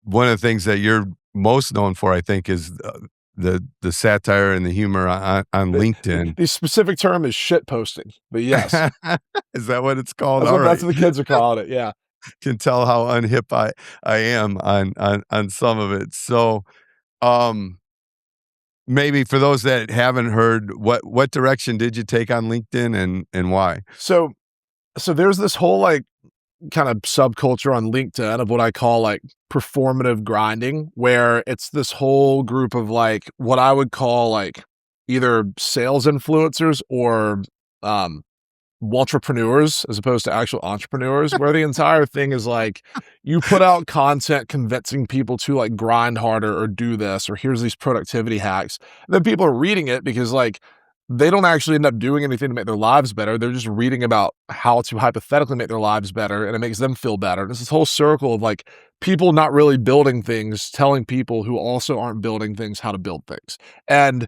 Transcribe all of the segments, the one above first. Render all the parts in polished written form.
one of the things that you're most known for, I think, is the satire and the humor on LinkedIn. The specific term is shit posting, but yes. Is that what it's called? That's what the kids are calling it, yeah. Can tell how unhip I am on some of it. So, um, maybe for those that haven't heard, what direction did you take on LinkedIn and why? So there's this whole, like, kind of subculture on LinkedIn of what I call, like, performative grinding, where it's this whole group of, like, what I would call, like, either sales influencers or, entrepreneurs as opposed to actual entrepreneurs, where the entire thing is like, you put out content convincing people to, like, grind harder or do this, or here's these productivity hacks. Then people are reading it because, like, they don't actually end up doing anything to make their lives better. They're just reading about how to hypothetically make their lives better, and it makes them feel better. And it's this whole circle of, like, people not really building things, telling people who also aren't building things how to build things. And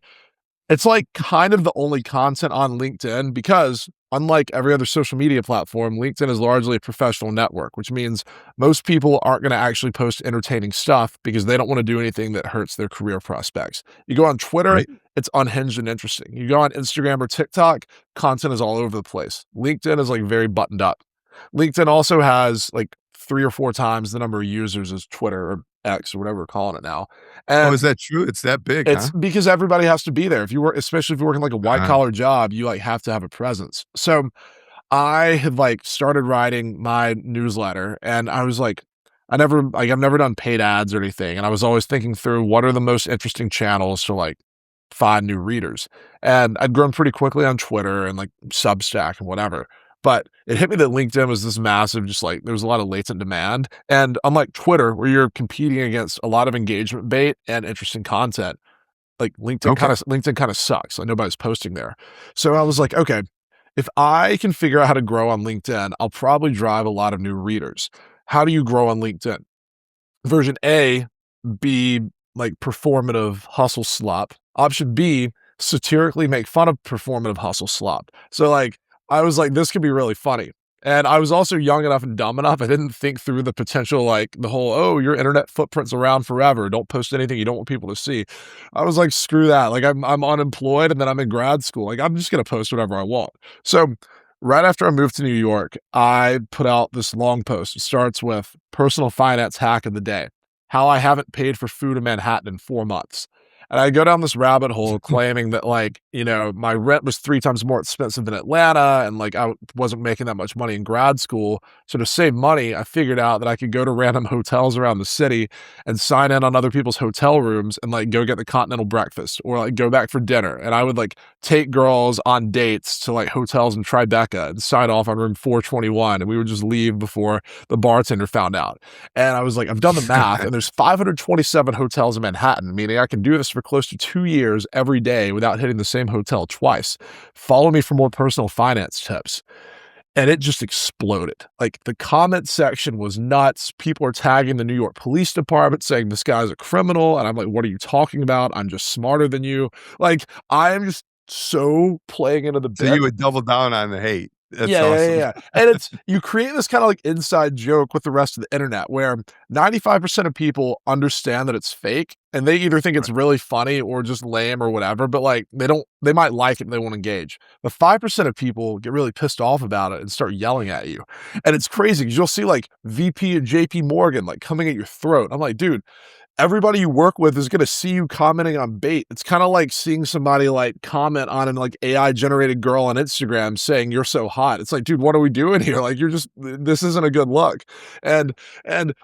it's, like, kind of the only content on LinkedIn because, unlike every other social media platform, LinkedIn is largely a professional network, which means most people aren't gonna actually post entertaining stuff because they don't wanna do anything that hurts their career prospects. You go on Twitter, Right? it's unhinged and interesting. You go on Instagram or TikTok, content is all over the place. LinkedIn is, like, very buttoned up. LinkedIn also has, like, 3 or 4 times the number of users as Twitter or X or whatever we're calling it now. Oh, is And that true? It's that big, it's huh? because everybody has to be there. If you work especially if you're working, like, a white Uh, collar job, you, like, have to have a presence. So, I had, like, started writing my newsletter, and I was like, I've never done paid ads or anything, and I was always thinking through what are the most interesting channels to, like, find new readers. And I'd grown pretty quickly on Twitter and, like, Substack and whatever. But it hit me that LinkedIn was this massive, just, like, there was a lot of latent demand. And unlike Twitter, where you're competing against a lot of engagement bait and interesting content, like, okay. LinkedIn kinda sucks, like, nobody's posting there. So I was like, "Okay, if I can figure out how to grow on LinkedIn, I'll probably drive a lot of new readers." How do you grow on LinkedIn? Version A, be, like, performative hustle slop. Option B, satirically make fun of performative hustle slop. So, like, I was like, "This could be really funny." And I was also young enough and dumb enough, I didn't think through the potential, like, the whole, "Oh, your internet footprint's around forever. Don't post anything you don't want people to see." I was like, "Screw that." Like, I'm unemployed, and then I'm in grad school. Like, I'm just gonna post whatever I want. So, right after I moved to New York, I put out this long post. It starts with personal finance hack of the day, how I haven't paid for food in Manhattan in 4 months. And I go down this rabbit hole claiming that, like, you know, my rent was 3 times more expensive than Atlanta, and, like, I wasn't making that much money in grad school. So to save money, I figured out that I could go to random hotels around the city and sign in on other people's hotel rooms and, like, go get the continental breakfast or, like, go back for dinner. And I would, like, take girls on dates to, like, hotels in Tribeca and sign off on room 421, and we would just leave before the bartender found out. And I was like, "I've done the math, and there's 527 hotels in Manhattan, meaning I can do this for close to 2 years every day without hitting the same hotel twice. Follow me for more personal finance tips." And it just exploded. Like, the comment section was nuts. People are tagging the New York Police Department saying, "This guy's a criminal." And I'm like, "What are you talking about? I'm just smarter than you." Like, I am just so playing into the So bit. you would double down on the hate. That's Yeah, yeah, yeah, awesome. yeah. And it's you create this kinda, like, inside joke with the rest of the internet where 95% of people understand that it's fake, and they either think it's Right. really funny or just lame or whatever, but, like, they might like it and they won't engage. The 5% of people get really pissed off about it and start yelling at you. And it's crazy because 'cause you'll see, like, VP and JP Morgan, like, coming at your throat. I'm like, "Dude, everybody you work with is gonna see you commenting on bait." It's kinda like seeing somebody, like, comment on an, like, AI generated girl on Instagram saying, "You're so hot." It's like, "Dude, what are we doing here?" Like, you're just this isn't a good look. And and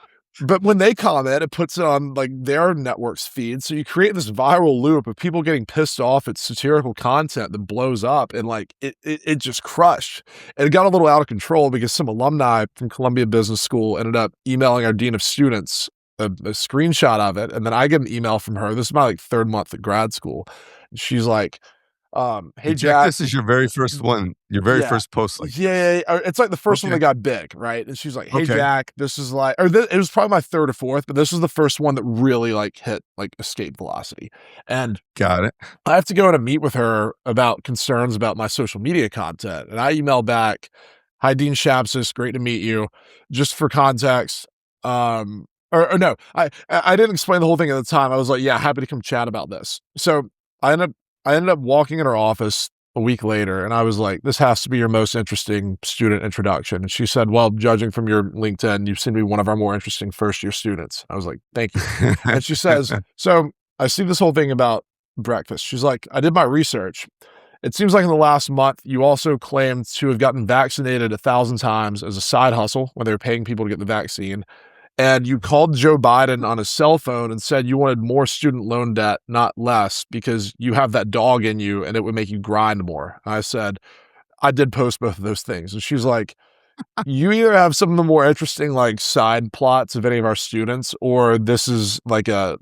but when they comment, it puts it on, like, their network's feed, so you create this viral loop of people getting pissed off at satirical content that blows up, and, like, it just crushed. And it got a little out of control because some alumni from Columbia Business School ended up emailing our dean of students a screenshot of it, and then I get an email from her. This is my, like, 3rd month at grad school. She's like, "Hey, And check Jack." this is your very first one, your very Yeah. first post like Yeah, this. yeah, yeah, it's like the first one Okay. that got big, right? And she's like, "Hey, Okay. Jack, this is like," or it was probably my 3rd or 4th, but this was the first one that really, like, hit, like, escape velocity. And Got it. I have to go in and meet with her about concerns about my social media content, and I email back, "Hi, Dean Shapsis, great to meet you. Just for context, or no, I didn't explain the whole thing at the time. I was like, yeah, happy to come chat about this. So I ended up walking in her office a week later, and I was like, this has to be your most interesting student introduction. And she said, well, judging from your LinkedIn, you seem to be one of our more interesting first year students. I was like, thank you. And she says, so I see this whole thing about breakfast. She's like, I did my research. It seems like in the last month, you also claimed to have gotten vaccinated 1,000 times as a side hustle when they were paying people to get the vaccine. And you called Joe Biden on his cell phone and said you wanted more student loan debt, not less, because you have that dog in you and it would make you grind more. I said, I did post both of those things. And she's like, you either have some of the more interesting like side plots of any of our students, or this is like a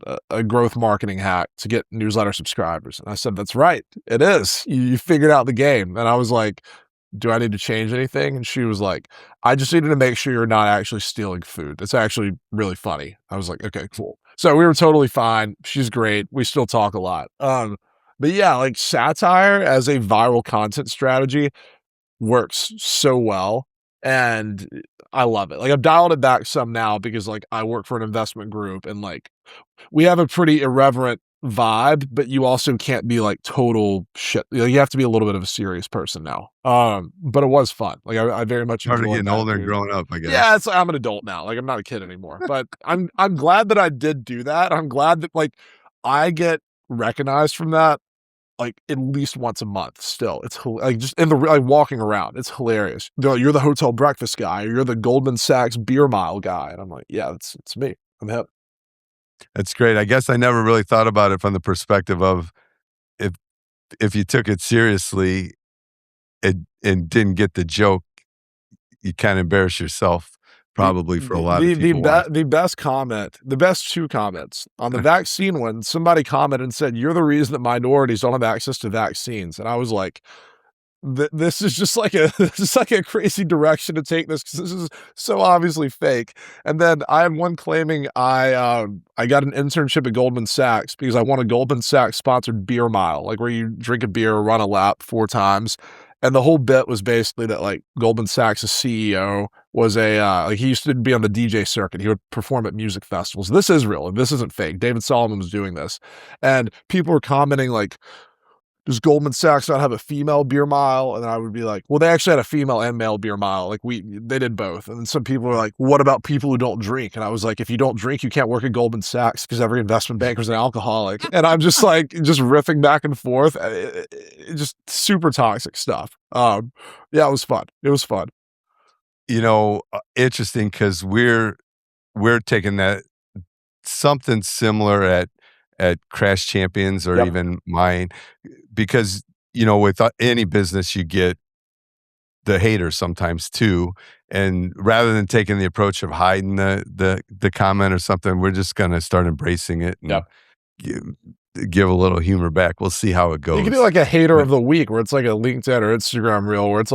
growth marketing hack to get newsletter subscribers. And I said, that's right. It is. You figured out the game. And I was like, do I need to change anything? And she was like, I just needed to make sure you're not actually stealing food. It's actually really funny. I was like, okay, cool. So we were totally fine. She's great. We still talk a lot. But yeah, like satire as a viral content strategy works so well. And I love it. Like I've dialed it back some now because like I work for an investment group and like we have a pretty irreverent vibe, but you also can't be like total shit. You have to be a little bit of a serious person now. But it was fun. Like I very much Started enjoyed getting that, older and dude. growing up, I guess. Yeah, it's I'm an adult now. Like I'm not a kid anymore. But I'm glad that I did do that. I'm glad that like I get recognized from that like at least once a month still. It's like just in the like walking around. It's hilarious. They're like, you're the hotel breakfast guy, or you're the Goldman Sachs beer mile guy. And I'm like, yeah, it's me. I'm hip. That's great. I guess I never really thought about it from the perspective of if if you took it seriously and didn't get the joke, you kinda embarrass yourself probably for a lot of people watching. The best comment, the best 2 comments on the vaccine one, somebody commented and said, "You're the reason that minorities don't have access to vaccines." And I was like, this is just like a this is like a crazy direction to take this because this is so obviously fake. And then I had one claiming I got an internship at Goldman Sachs because I won a Goldman Sachs sponsored beer mile, like where you drink a beer, run a lap 4 times. And the whole bit was basically that like Goldman Sachs' CEO was like he used to be on the DJ circuit. He would perform at music festivals. This is real. And this isn't fake. David Solomon was doing this. And people were commenting like, does Goldman Sachs not have a female beer mile? And I would be like, well, they actually had a female and male beer mile. Like they did both. And then some people were like, what about people who don't drink? And I was like, if you don't drink, you can't work at Goldman Sachs because every investment banker is an alcoholic. And I'm just like, just riffing back and forth. Just super toxic stuff. Yeah, it was fun. It was fun. Interesting because we're taking that something similar at Crash Champions or Yep. even mine because with any business you get the haters sometimes too, and rather than taking the approach of hiding the comment or something, we're just gonna start embracing it and Yep. give a little humor back. We'll see how it goes. You can do like a hater of the week where it's like a LinkedIn or Instagram reel where it's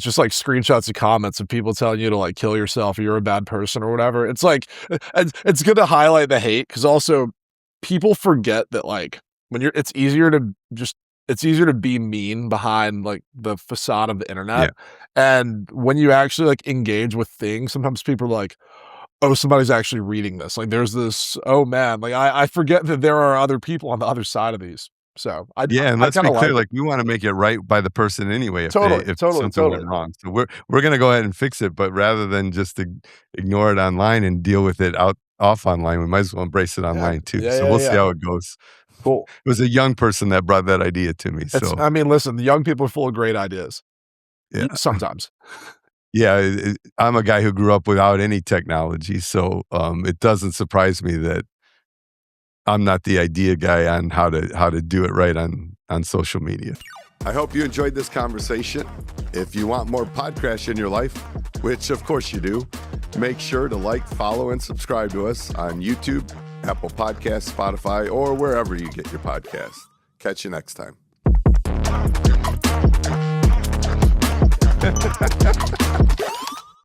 just like screenshots of comments of people telling you to like kill yourself or you're a bad person or whatever. It's like it's good to highlight the hate because also people forget that like when it's easier to be mean behind like the facade of the internet. Yeah. And when you actually like engage with things, sometimes people are like, oh, somebody's actually reading this. Like there's this, oh man, like I forget that there are other people on the other side of these. So And I let's be kinda clear, like like we want to make it right by the person anyway if something Totally. went wrong. So we're gonna go ahead and fix it, but rather than just ignore it online and deal with it off online, we might as well embrace it online too. Yeah, So yeah, we'll yeah. see how it goes. Cool. It was a young person that brought that idea to me. So I mean, listen, the young people are full of great ideas. yeah. Sometimes. Yeah, I'm a guy who grew up without any technology, so it doesn't surprise me that I'm not the idea guy on how to do it right on social media. I hope you enjoyed this conversation. If you want more Podcrash in your life, which of course you do, make sure to like, follow, and subscribe to us on YouTube, Apple Podcasts, Spotify, or wherever you get your podcasts. Catch you next time.